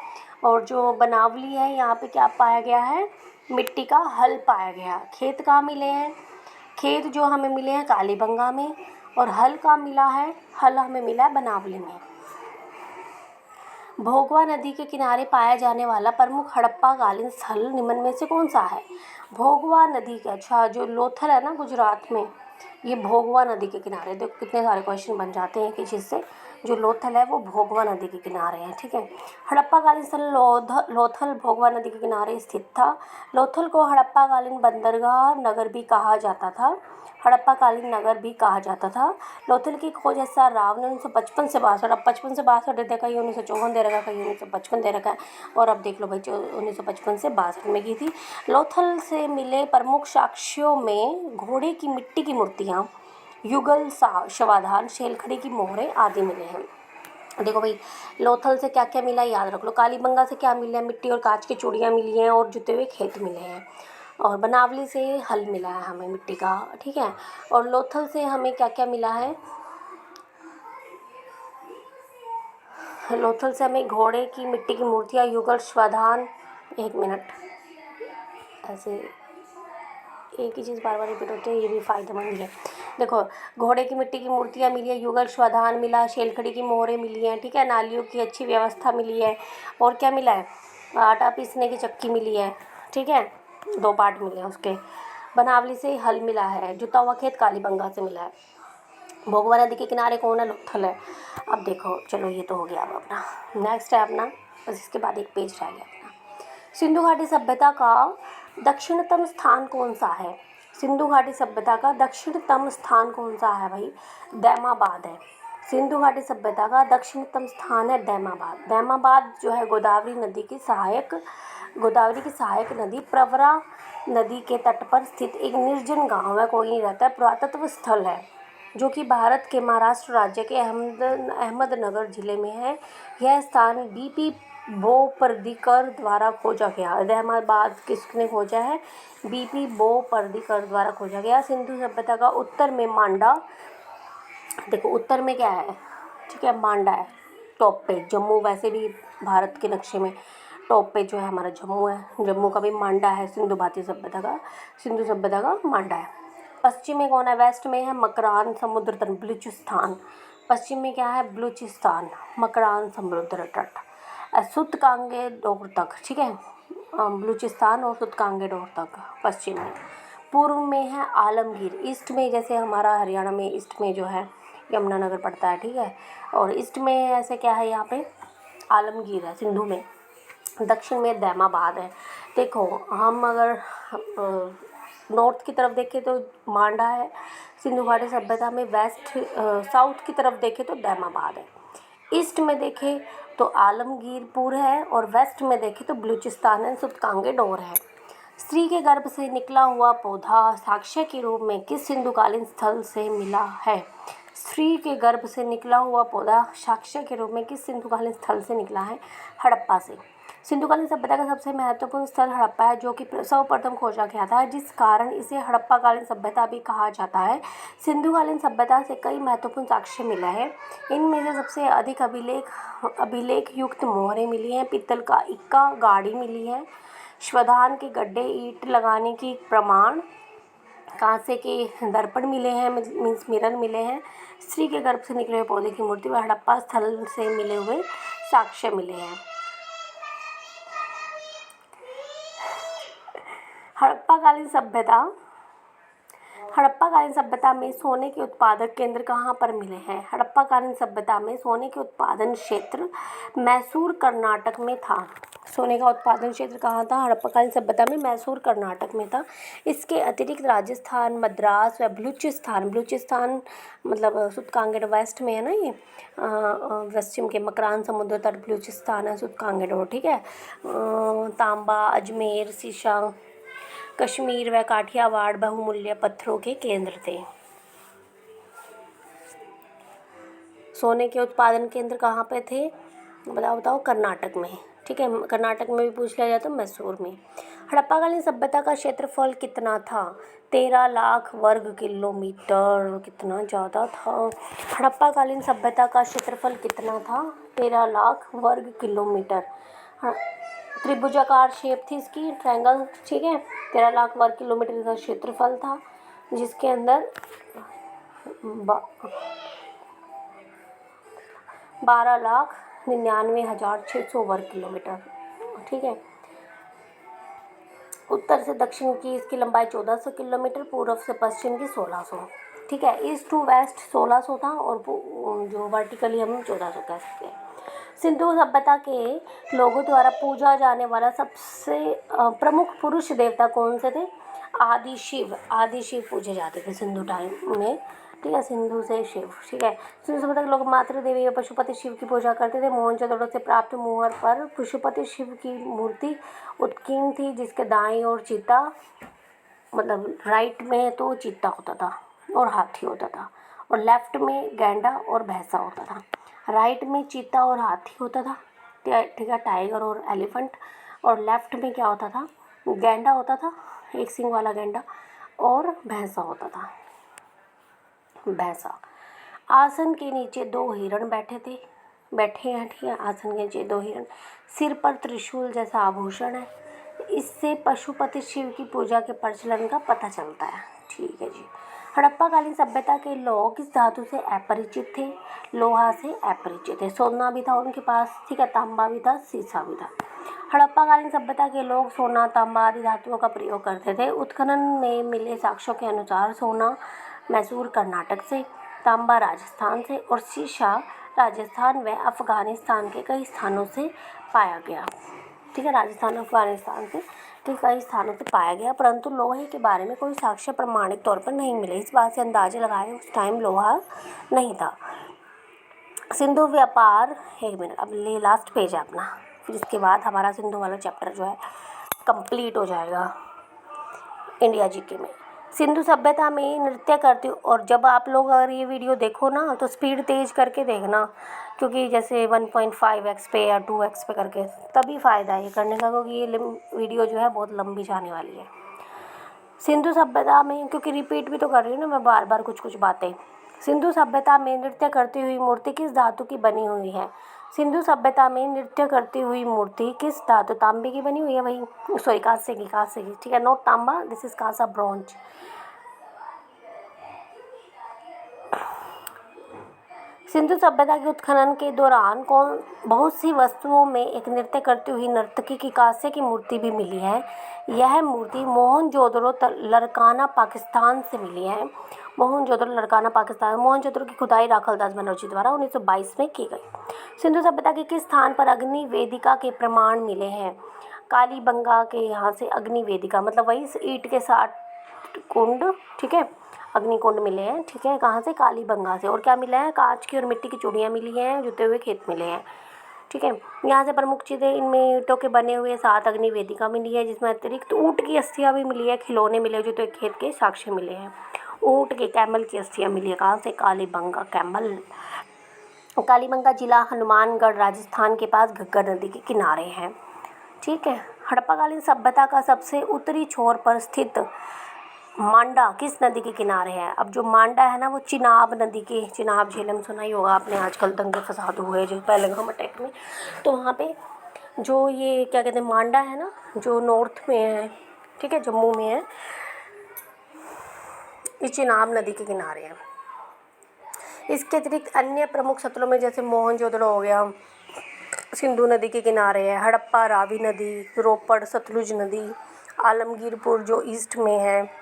और जो बनावली है, यहाँ पे क्या पाया गया है? मिट्टी का हल पाया गया। खेत कहाँ मिले हैं? खेत जो हमें मिले हैं कालीबंगा में। और हल कहाँ मिला है? हल हमें मिला है बनावली में। भोगवा नदी के किनारे पाया जाने वाला प्रमुख हड़प्पाकालीन स्थल निम्न में से कौन सा है? भोगवा नदी का, अच्छा जो लोथल है ना गुजरात में, ये भोगवा नदी के किनारे, देखो कितने सारे क्वेश्चन बन जाते हैं कि जिससे जो लोथल है वो भोगवा नदी के किनारे है, ठीक है। हड़प्पाकालीन स्थल लोथल भोगवा नदी के किनारे स्थित था। लोथल को हड़प्पाकालीन बंदरगाह नगर भी कहा जाता था। हड़प्पाकालीन नगर भी कहा जाता था। लोथल की खोज SR राव ने 1955 से 62, अब 55 से 62 दे रखा है, 1954 दे रखा है, 1955 दे रखा है। और अब देख लो भाई, 1955 से 62 में की थी। लोथल से मिले प्रमुख साक्ष्यों में घोड़े की मिट्टी की मूर्तियाँ, युगल शवाधान, शेलखड़ी की मोहरें आदि मिले हैं। देखो भाई, लोथल से क्या क्या मिला याद रख लो। कालीबंगा से क्या मिला है? मिट्टी और कांच की चूड़ियाँ मिली हैं और जुते हुए खेत मिले हैं। और बनावली से हल मिला है हमें मिट्टी का, ठीक है। और लोथल से हमें क्या क्या मिला है? लोथल से हमें घोड़े की मिट्टी की मूर्तियाँ, युगल स्वाधान, एक मिनट, ऐसे एक ही चीज़ बार बार रिपीट होती है, ये भी फ़ायदेमंद है। देखो, घोड़े की मिट्टी की मूर्तियाँ मिली है, युगल स्वाधान मिला, शेलखड़ी की मोहरें मिली हैं, ठीक है। नालियों की अच्छी व्यवस्था मिली है। और क्या मिला है? आटा पीसने की चक्की मिली है, ठीक है। 2 पार्ट मिले हैं उसके। बनावली से हल मिला है। जुता हुआ खेत कालीबंगा से मिला है। भोगवा नदी के किनारे कौन है? लोथल है। अब देखो, चलो ये तो हो गया। अब अपना नेक्स्ट है अपना, बस इसके बाद एक पेज रह गया अपना। सिंधु घाटी सभ्यता का दक्षिणतम स्थान कौन सा है? सिंधु घाटी सभ्यता का दक्षिणतम स्थान कौन सा है भाई? दैमाबाद है। सिंधु घाटी सभ्यता का दक्षिणतम स्थान है दैमाबाद। दैमाबाद जो है गोदावरी की सहायक नदी प्रवरा नदी के तट पर स्थित एक निर्जन गांव है, कोई नहीं रहता है, पुरातत्व स्थल है, जो कि भारत के महाराष्ट्र राज्य के अहमदनगर जिले में है। यह स्थान BP बोपर्दीकर द्वारा खोजा गया। अहमदाबाद किसने खोजा है? BP बोपर्दीकर द्वारा खोजा गया। सिंधु सभ्यता का उत्तर में मांडा, देखो उत्तर में क्या है, ठीक है, मांडा है टॉप पे। जम्मू वैसे भी भारत के नक्शे में टॉप पे जो है हमारा जम्मू है, जम्मू का भी मांडा है। सिंधु सभ्यता का मांडा है। पश्चिम में कौन है? वेस्ट में है मकरान समुद्र तट, बलूचिस्तान। पश्चिम में क्या है? बलूचिस्तान, मकरान समुद्र तट, सूतकांगेडोर तक, ठीक है। बलूचिस्तान और सूतकांगेडोर तक पश्चिम में। पूर्व में है आलमगीर। ईस्ट में जैसे हमारा हरियाणा में ईस्ट में जो है यमुनानगर पड़ता है, ठीक है। और ईस्ट में ऐसे क्या है? यहाँ पे आलमगीर है सिंधु में। दक्षिण में दैमाबाद है। देखो, हम अगर नॉर्थ की तरफ देखें तो मांडा है सिंधु घाटी सभ्यता में, साउथ की तरफ देखें तो दैमाबाद है। ईस्ट में देखें तो आलमगीरपुर है, और वेस्ट में देखें तो बलूचिस्तान एंड सूरकांगेडोर है। स्त्री के गर्भ से निकला हुआ पौधा साक्ष्य के रूप में किस सिंधुकालीन स्थल से मिला है? स्त्री के गर्भ से निकला हुआ पौधा साक्ष्य के रूप में किस सिंधुकालीन स्थल से निकला है? हड़प्पा से। सिंधुकालीन सभ्यता का सबसे महत्वपूर्ण स्थल हड़प्पा है, जो कि सर्वप्रथम खोजा गया था, जिस कारण इसे हड़प्पाकालीन सभ्यता भी कहा जाता है। सिंधुकालीन सभ्यता से कई महत्वपूर्ण साक्ष्य मिला है। इनमें से सबसे अधिक अभिलेख युक्त मोहरें मिली हैं, पित्तल का इक्का, गाड़ी मिली है, श्वधान के गड्ढे, ईंट लगाने की प्रमाण, कांसे के दर्पण मिले हैं, मीन्स मिरर मिले हैं, स्त्री के गर्भ से निकले हुए पौधे की मूर्ति व हड़प्पा स्थल से मिले हुए साक्ष्य मिले हैं। हड़प्पाकालीन सभ्यता में सोने के उत्पादक केंद्र कहाँ पर मिले हैं? हड़प्पाकालीन सभ्यता में सोने के उत्पादन क्षेत्र मैसूर कर्नाटक में था। सोने का उत्पादन क्षेत्र कहाँ था? हड़प्पाकालीन सभ्यता में मैसूर कर्नाटक में था। इसके अतिरिक्त राजस्थान, मद्रास व बलूचिस्तान मतलब सूरकांगेडोर वेस्ट में है ना, ये पश्चिम के मकरान समुद्र तट बलूचिस्तान है, सूरकांगेडोर, ठीक है। तांबा, अजमेर, शीशा, कश्मीर व काठियावाड़ बहुमूल्य पत्थरों के केंद्र थे। सोने के उत्पादन केंद्र कहाँ पे थे? बताओ कर्नाटक में, ठीक है। कर्नाटक में भी पूछ लिया जाए तो मैसूर में। हड़प्पाकालीन सभ्यता का क्षेत्रफल कितना था? 13 लाख वर्ग किलोमीटर। कितना ज़्यादा था। हड़प्पाकालीन सभ्यता का क्षेत्रफल कितना था? 13 लाख वर्ग किलोमीटर। त्रिभुजाकार शेप थी इसकी, ट्रायंगल, ठीक है। 13 लाख वर्ग किलोमीटर का क्षेत्रफल था, जिसके अंदर 12,99,600 वर्ग किलोमीटर, ठीक है। उत्तर से दक्षिण की इसकी लंबाई 1400 किलोमीटर, पूर्व से पश्चिम की 1600, ठीक है। ईस्ट टू वेस्ट 1600 था, और जो वर्टिकली हम 1400 कह सकते हैं। सिंधु सभ्यता के लोगों द्वारा पूजा जाने वाला सबसे प्रमुख पुरुष देवता कौन से थे? आदि शिव पूजे जाते थे सिंधु टाइम में, ठीक है। सिंधु से शिव, ठीक है। सिंधु सभ्यता के लोग मातृ देवी और पशुपति शिव की पूजा करते थे। मोहनजोदड़ो से प्राप्त मुहर पर पशुपति शिव की मूर्ति उत्कीर्ण थी, जिसके दाईं ओर चीता, मतलब राइट में तो चीता होता था और हाथी होता था, और लेफ्ट में गैंडा और भैंसा होता था। राइट में चीता और हाथी होता था, ठीक है, टाइगर और एलिफेंट, और लेफ्ट में क्या होता था? गैंडा होता था, एक सींग वाला गैंडा, और भैंसा होता था, भैंसा। आसन के नीचे 2 हिरण बैठे हैं, ठीक है। आसन के नीचे 2 हिरण, सिर पर त्रिशूल जैसा आभूषण है। इससे पशुपति शिव की पूजा के प्रचलन का पता चलता है, ठीक है जी। हड़प्पाकालीन सभ्यता के लोग किस धातु से अपरिचित थे? लोहा से अपरिचित थे। सोना भी था उनके पास, ठीक है, तांबा भी था, सीसा भी था। हड़प्पाकालीन सभ्यता के लोग सोना, तांबा आदि धातुओं का प्रयोग करते थे। उत्खनन में मिले साक्ष्यों के अनुसार सोना मैसूर कर्नाटक से, तांबा राजस्थान से, और शीशा राजस्थान व अफगानिस्तान के कई स्थानों से पाया गया, ठीक है। राजस्थान और अफगानिस्तान के कई स्थानों से पाया गया, परंतु लोहे के बारे में कोई साक्ष्य प्रमाणिक तौर पर नहीं मिले। इस बात से अंदाजे लगाए उस टाइम लोहा नहीं था। सिंधु व्यापार, एक मिनट, अब लास्ट पेज है अपना, फिर इसके बाद हमारा सिंधु वाला चैप्टर जो है कंप्लीट हो जाएगा इंडिया जीके में। सिंधु सभ्यता में नृत्य करते हो, और जब आप लोग अगर ये वीडियो देखो ना तो स्पीड तेज़ करके देखना, क्योंकि जैसे 1.5x पे या 2x पे करके, तभी फ़ायदा है ये करने का, क्योंकि ये वीडियो जो है बहुत लंबी जाने वाली है। सिंधु सभ्यता में, क्योंकि रिपीट भी तो कर रही हूँ ना मैं बार बार कुछ बातें। सिंधु सभ्यता में नृत्य करती हुई मूर्ति किस धातु की बनी हुई है? सिंधु सभ्यता में नृत्य करती हुई मूर्ति किस धातु? तांबे की बनी हुई है भाई, सॉरी कांसे की, ठीक है। नोट तांबा, this is Kansa, bronze. Sindhu सभ्यता के उत्खनन के दौरान बहुत सी वस्तुओं में एक नृत्य करती हुई नर्तकी की कांसे की मूर्ति भी मिली है। यह मूर्ति मोहनजोदड़ो लरकाना पाकिस्तान से मिली है। मोहनजोदड़ो लरकाना पाकिस्तान। मोहनजोदड़ो की खुदाई राखलदास बनर्जी द्वारा 1922 में की गई। सिंधु सभ्यता के किस स्थान पर अग्नि वेदिका के प्रमाण मिले हैं? कालीबंगा के यहाँ से अग्नि वेदिका, मतलब वही ईंट के साथ कुंड, ठीक है, अग्निकुंड मिले हैं, ठीक है। कहाँ से? कालीबंगा से। और क्या मिला है? कांच की और मिट्टी की चूड़ियाँ मिली हैं, जुते हुए खेत मिले हैं, ठीक है। यहाँ से प्रमुख चीज़ें इनमें ईंटों के बने हुए 7 अग्नि वेदिका मिली है, जिसमें अतिरिक्त ऊँट की अस्थियाँ भी मिली है, खिलौने मिले जो तो एक खेत के साक्ष्य मिले हैं। ऊँट के कैमल की अस्थियाँ मिली है, कहाँ से? कालीबंगा कैमल। कालीबंगा जिला हनुमानगढ़ राजस्थान के पास घग्गर नदी के किनारे है, ठीक है। हड़प्पाकालीन सभ्यता का सबसे उत्तरी छोर पर स्थित मांडा किस नदी के किनारे है? अब जो मांडा है ना वो चिनाब नदी के, चिनाब झेलम सुना ही होगा आपने, आजकल दंगे फसाद हुए जो पहलगाम अटैक में, तो वहाँ पे जो ये क्या कहते हैं मांडा है ना, जो नॉर्थ में है, ठीक है, जम्मू में है, ये चिनाब नदी के किनारे है। इसके अतिरिक्त अन्य प्रमुख स्थलों में जैसे मोहनजोदड़ो हो गया, सिंधु नदी के किनारे है, हड़प्पा रावी नदी, रोपड़ सतलुज नदी, आलमगीरपुर जो ईस्ट में है,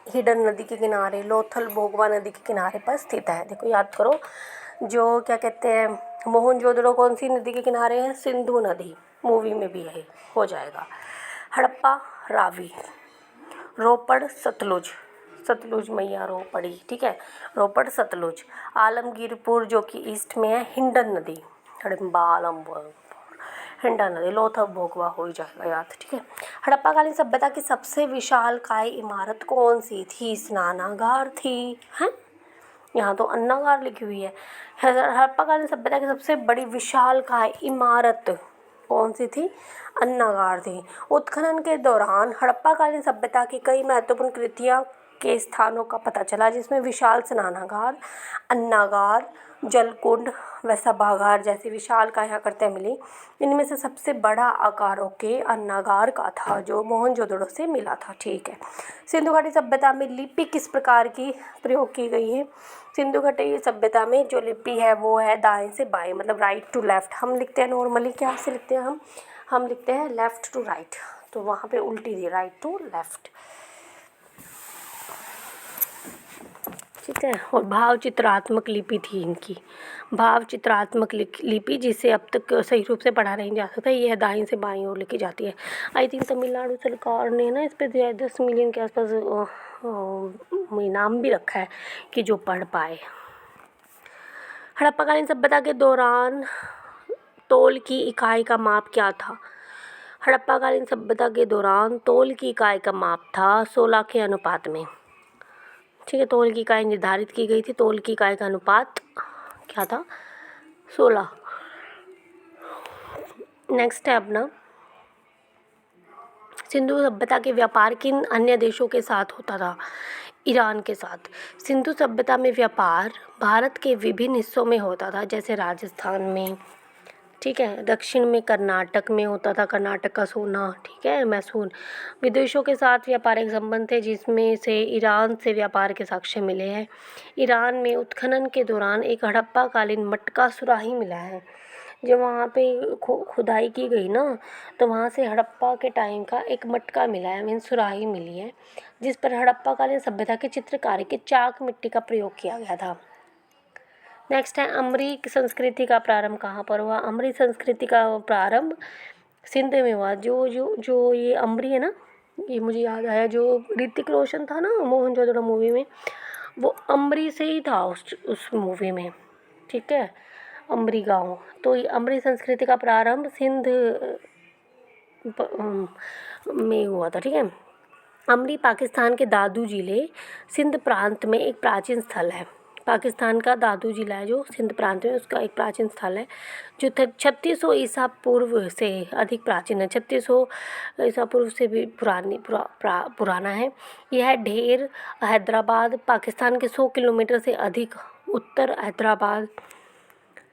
हिडन नदी के किनारे, लोथल भोगवा नदी के किनारे पर स्थित है। देखो याद करो, जो क्या कहते हैं मोहनजोदड़ो कौन सी नदी के किनारे है? सिंधु नदी, मूवी में भी है, हो जाएगा। हड़प्पा रावी, रोपड़ सतलुज, सतलुज मैया रोपड़ी, ठीक है, रोपड़ सतलुज। आलमगीरपुर जो कि ईस्ट में है, हिंडन नदी, हड़प्पा आलमपुर हिंडन नदी, लोथल भोगवा हो ही जाएगा याद, ठीक है। हड़प्पाकालीन सभ्यता की सबसे विशालकाय इमारत कौन सी थी? स्नानागार थी, हैं? यहाँ तो अन्नागार लिखी हुई है। हड़प्पाकालीन सभ्यता की सबसे बड़ी विशालकाय इमारत कौन सी थी? अन्नागार थी। उत्खनन के दौरान हड़प्पाकालीन सभ्यता की कई महत्वपूर्ण कृतियाँ के स्थानों का पता चला, जिसमें विशाल स्नानागार, अन्नागार, जलकुंड व सभागार जैसी विशालकाय आकृतियाँ मिली। इनमें से सबसे बड़ा आकारों के अन्नागार का था जो मोहनजोदड़ो से मिला था, ठीक है। सिंधु घाटी सभ्यता में लिपि किस प्रकार की प्रयोग की गई है? सिंधु घाटी सभ्यता में जो लिपि है वो है दाएं से बाएं, मतलब राइट टू लेफ्ट। हम लिखते हैं नॉर्मली, क्या से लिखते हैं हम लिखते हैं लेफ़्ट टू राइट, तो वहाँ पे उल्टी थी, राइट टू लेफ़्ट, ठीक है। और भाव चित्रात्मक लिपि थी इनकी, भाव चित्रात्मक लिपि, जिसे अब तक सही रूप से पढ़ा नहीं जा सकता, यह दाईं से बाईं ओर लिखी जाती है। आई थिंक तमिलनाडु सरकार ने ना इस पर 10 मिलियन के आसपास इनाम भी रखा है कि जो पढ़ पाए। हड़प्पाकालीन सभ्यता के दौरान तौल की इकाई का माप क्या था? हड़प्पाकालीन सभ्यता के दौरान तौल की इकाई का माप था 16 के अनुपात में, ठीक है। तौल की इकाई निर्धारित की गई थी, तौल की इकाई का अनुपात क्या था? 16। नेक्स्ट है अपना, सिंधु सभ्यता के व्यापार किन अन्य देशों के साथ होता था? ईरान के साथ। सिंधु सभ्यता में व्यापार भारत के विभिन्न हिस्सों में होता था, जैसे राजस्थान में, ठीक है, दक्षिण में कर्नाटक में होता था, कर्नाटक का सोना, ठीक है, मैसूर। विदेशों के साथ व्यापारिक संबंध थे, जिसमें से ईरान से व्यापार के साक्ष्य मिले हैं। ईरान में उत्खनन के दौरान एक हड़प्पाकालीन मटका सुराही मिला है। जब वहाँ पे खुदाई की गई ना, तो वहाँ से हड़प्पा के टाइम का एक मटका मिला है, मीन सुराही मिली है, जिस पर हड़प्पाकालीन सभ्यता के चित्रकारी के चाक मिट्टी का प्रयोग किया गया था। नेक्स्ट है, अमरी संस्कृति का प्रारंभ कहाँ पर हुआ? अमरी संस्कृति का प्रारंभ सिंध में हुआ। जो ये अमरी है ना, ये मुझे याद आया, जो ऋतिक रोशन था ना मोहनजोदड़ो मूवी में, वो अमरी से ही था उस मूवी में, ठीक है, अमरी गांव। तो ये अमरी संस्कृति का प्रारंभ सिंध में हुआ था, ठीक है। अमरी पाकिस्तान के दादू जिले सिंध प्रांत में एक प्राचीन स्थल है। पाकिस्तान का दादू जिला है जो सिंध प्रांत में, उसका एक प्राचीन स्थल है जो 3600 ईसा पूर्व से अधिक प्राचीन है। 3600 ईसा पूर्व से भी पुराना है। यह ढेर हैदराबाद, पाकिस्तान के 100 किलोमीटर से अधिक उत्तर हैदराबाद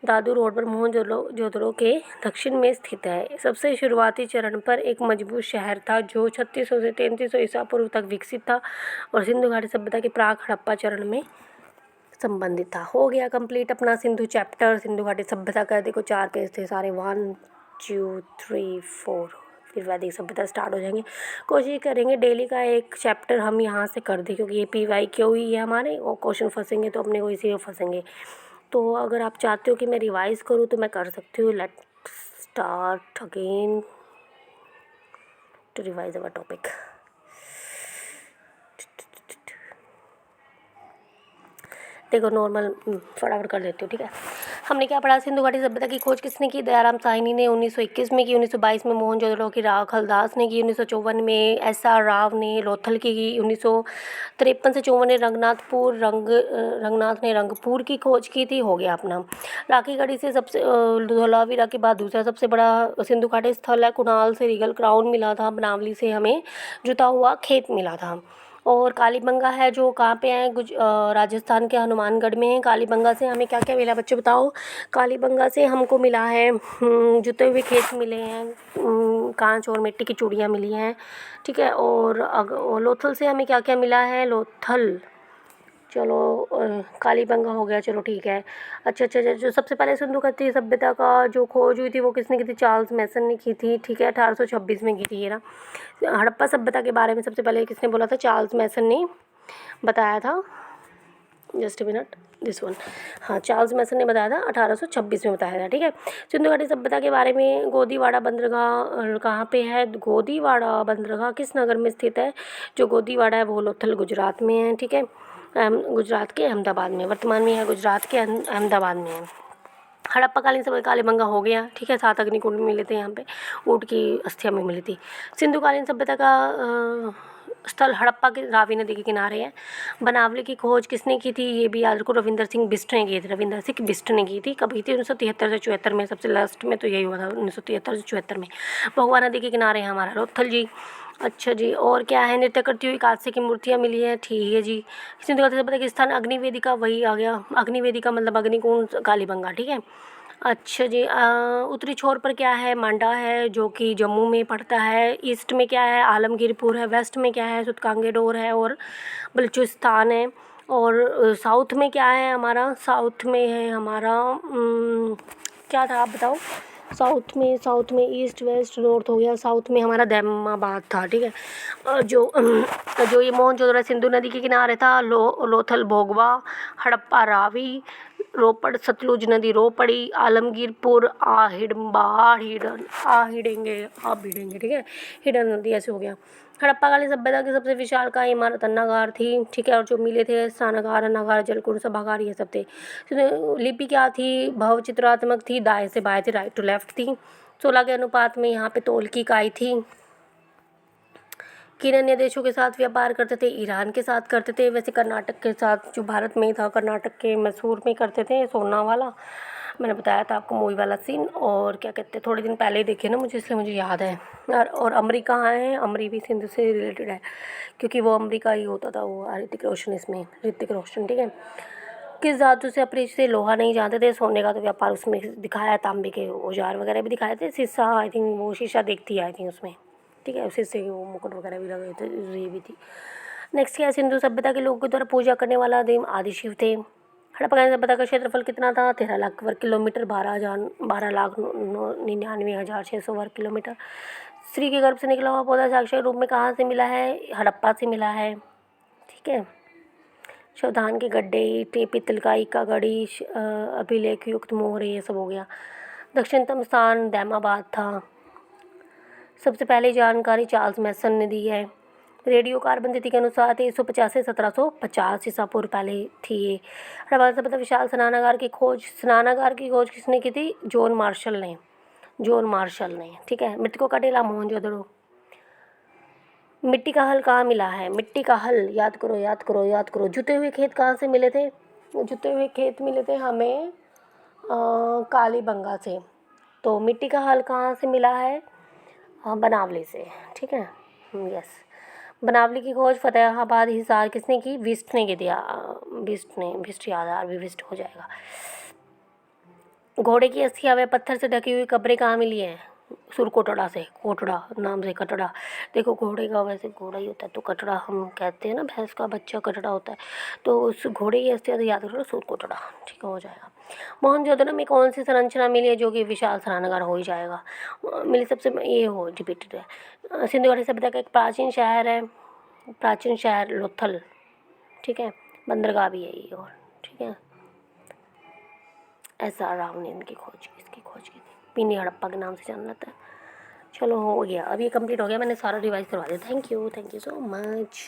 दादू रोड पर मोहनजोदड़ो के दक्षिण में स्थित है। सबसे शुरुआती चरण पर एक मजबूत शहर था जो 3600 से 3300 ईसा पूर्व तक विकसित था और सिंधु घाटी सभ्यता के प्राक हड़प्पा चरण में संबंधित था। हो गया कंप्लीट अपना सिंधु चैप्टर, सिंधु घाटी सभ्यता का। देखो 4 पेज थे सारे, 1 2 3 4, फिर वैदिक सभ्यता स्टार्ट हो जाएंगे। कोशिश करेंगे डेली का एक चैप्टर हम यहाँ से कर दें, क्योंकि ये PYQ ही है हमारे, और क्वेश्चन फंसेंगे तो अपने को इसी में फंसेंगे। तो अगर आप चाहते हो कि मैं रिवाइज़ करूँ तो मैं कर सकती हूँ। Let start again to revise our topic. देखो नॉर्मल फटाफट कर देती हूँ, ठीक है। हमने क्या पढ़ा, सिंधु घाटी सभ्यता की खोज किसने की? दयाराम साहनी ने 1921 में की। 1922 में मोहनजोदड़ो की राखलदास ने की। 1954 में SR राव ने लोथल की 1953 से 54 ने रंगनाथ ने रंगपुर की खोज की थी। हो गया अपना। राखी गढ़ी से सबसे धौलावीरा के बाद दूसरा सबसे बड़ा सिंधु घाटी स्थल है। कुणाल से रीगल क्राउन मिला था। बनावली से हमें जुता हुआ खेत मिला था। और कालीबंगा है जो कहाँ पे है? राजस्थान के हनुमानगढ़ में है। कालीबंगा से हमें क्या क्या मिला बच्चों बताओ? कालीबंगा से हमको मिला है जुते हुए खेत मिले हैं, कांच और मिट्टी की चूड़ियाँ मिली हैं, ठीक है। और लोथल से हमें क्या क्या मिला है? लोथल, चलो कालीबंगा हो गया, चलो ठीक है। अच्छा, जो सबसे पहले सिंधु घाटी सभ्यता का जो खोज हुई थी वो किसने की थी? चार्ल्स मैसन ने की थी, ठीक है। 1826 में की थी ये ना। हड़प्पा सभ्यता के बारे में सबसे पहले किसने बोला था? चार्ल्स मैसन ने बताया था। Just a minute, this one. हाँ, चार्ल्स मैसन ने बताया था, 1826 में बताया था, ठीक है। सिंधु घाटी सभ्यता के बारे में गोदीवाड़ा बंदरगाह कहाँ पे है? गोदीवाड़ा बंदरगाह किस नगर में स्थित है? जो गोदीवाड़ा है वो लोथल गुजरात में है, ठीक है। गुजरात के अहमदाबाद में, वर्तमान में यह गुजरात के अहमदाबाद में है। हड़प्पाकालीन समय कालीबंगा हो गया, ठीक है। 7 अग्निकुंड मिले थे यहाँ पे, ऊँट की अस्थियाँ में मिली थी। सिंधुकालीन सभ्यता का स्थल हड़प्पा के रावी नदी के किनारे है। बनावली की खोज किसने की थी? ये भी याद रखो, रविंदर सिंह बिष्ट ने की थी। रविंदर सिंह बिष्ट ने की थी। कभी थी? 1973 से 74 में, सबसे लास्ट में तो यही हुआ था 1973 से 74 में। भगवा नदी के किनारे है हमारा लोथल जी। अच्छा जी, और क्या है? नृत्य करती हुई कांस्य की मूर्तियाँ मिली हैं, ठीक है जी। सिंधु घाटी सभ्यता के स्थान अग्निवेदिका, वही आ गया अग्निवेदिका, मतलब अग्निकुंड कालीबंगा, ठीक है। अच्छा जी, उत्तरी छोर पर क्या है? मांडा है जो कि जम्मू में पड़ता है। ईस्ट में क्या है? आलमगीरपुर है। वेस्ट में क्या है? सूतकांगेडोर है और बलूचिस्तान है। और साउथ में क्या है हमारा? साउथ में है हमारा क्या था आप बताओ? साउथ में ईस्ट वेस्ट नॉर्थ हो गया। साउथ में हमारा दैमाबाद था, ठीक है। जो ये मोहनजोदड़ो सिंधु नदी के किनारे था, लोथल भोगवा, हड़प्पा रावी, रोपड़ सतलुज नदी रोपड़ी, आलमगीरपुर भिड़ेंगे, ठीक है। हिडन नदी, ऐसे हो गया। हड़प्पाकालीन सभ्यता की सबसे विशालकाय इमारत अन्नागार थी, ठीक है। और जो मिले थे स्नानागार, अन्नागार, जलकुंड, सभागार, ये सब थे। लिपि क्या थी? भव चित्रात्मक थी, दाएं से बाएं थी, राइट टू लेफ्ट थी। 16 के अनुपात में यहाँ पे तोल की इकाई थी। किन अन्य देशों के साथ व्यापार करते थे? ईरान के साथ करते थे। वैसे कर्नाटक के साथ, जो भारत में ही था, कर्नाटक के मैसूर में करते थे, सोना वाला। मैंने बताया था आपको मूवी वाला सीन। और क्या कहते हैं, थोड़े दिन पहले ही देखे ना मुझे, इसलिए मुझे याद है। और अमरी कहाँ है? अमरी भी सिंधु से रिलेटेड है, क्योंकि वो अमरीका ही होता था वो ऋतिक रोशन, इसमें ऋतिक रोशन, ठीक है। किस धातु से अपरिचित से लोहा नहीं जानते थे? सोने का तो व्यापार उसमें दिखाया, तांबे के औजार वगैरह भी दिखाए थे। शीशा, आई थिंक वो शीशा देखती है आई थिंक उसमें, ठीक है। उसी से वो मुकुट वगैरह भी लगे थे, ये भी थी। नेक्स्ट क्या है? सिंधु सभ्यता के लोगों के द्वारा पूजा करने वाला देव आदिशिव थे। हड़प्पा सभ्यता का क्षेत्रफल कितना था? 13 लाख वर्ग किलोमीटर, 12,99,600 वर्ग किलोमीटर। स्त्री के गर्भ से निकला हुआ पौधा साक्षर रूप में कहाँ से मिला है? हड़प्पा से मिला है, ठीक है। शवधान के गड्ढे, ईंटें, पित्तल का इक्का घड़ी, अभिलेख युक्त मोहर, ये सब हो गया। दक्षिणतम स्थान दैमाबाद था। सबसे पहले जानकारी चार्ल्स मैसन ने दी है। रेडियो कार्बन तिथि के अनुसार 1350 से 1750 ईसा पूर्व पहले थी ये। हड़प्पा सभ्यता विशाल स्नानागार की खोज किसने की थी? जॉन मार्शल ने, ठीक है। मृतकों का टीला मोहनजोदड़ो। मिट्टी का हल कहाँ मिला है? मिट्टी का हल याद करो। जुते हुए खेत कहाँ से मिले थे? जुते हुए खेत मिले थे हमें कालीबंगा से। तो मिट्टी का हल कहाँ से मिला है? बनावली से, ठीक है। यस, बनावली की खोज फतेहाबाद हिसार किसने की? बिष्ट ने की दिया। बिष्ट याद है, अभी बिष्ट हो जाएगा। घोड़े की अस्थियां व पत्थर से ढकी हुई कब्रें कहाँ मिली हैं? सुरकोटड़ा से, कोटड़ा नाम से कटड़ा। देखो घोड़े का वैसे घोड़ा ही होता है, तो कटड़ा हम कहते हैं ना, भैंस का बच्चा कटड़ा होता है, तो उस घोड़े की अस्थियां तो याद रखो, सुरकोटड़ा, ठीक हो जाएगा। मोहनजोदड़ो में कौन सी संरचना मिली है जो कि विशाल स्नानागार हो ही जाएगा? मिली सबसे ये हो रिपीटेड है। सिंधु घाटी सभ्यता का एक प्राचीन शहर लोथल, ठीक है। बंदरगाह भी है ये, और ठीक है। SR राव ने इसकी खोज की थी। पीनी हड़प्पा के नाम से जाना जाता है। चलो हो गया, अब ये कंप्लीट हो गया, मैंने सारा रिवाइज करवा दिया। Thank you so much.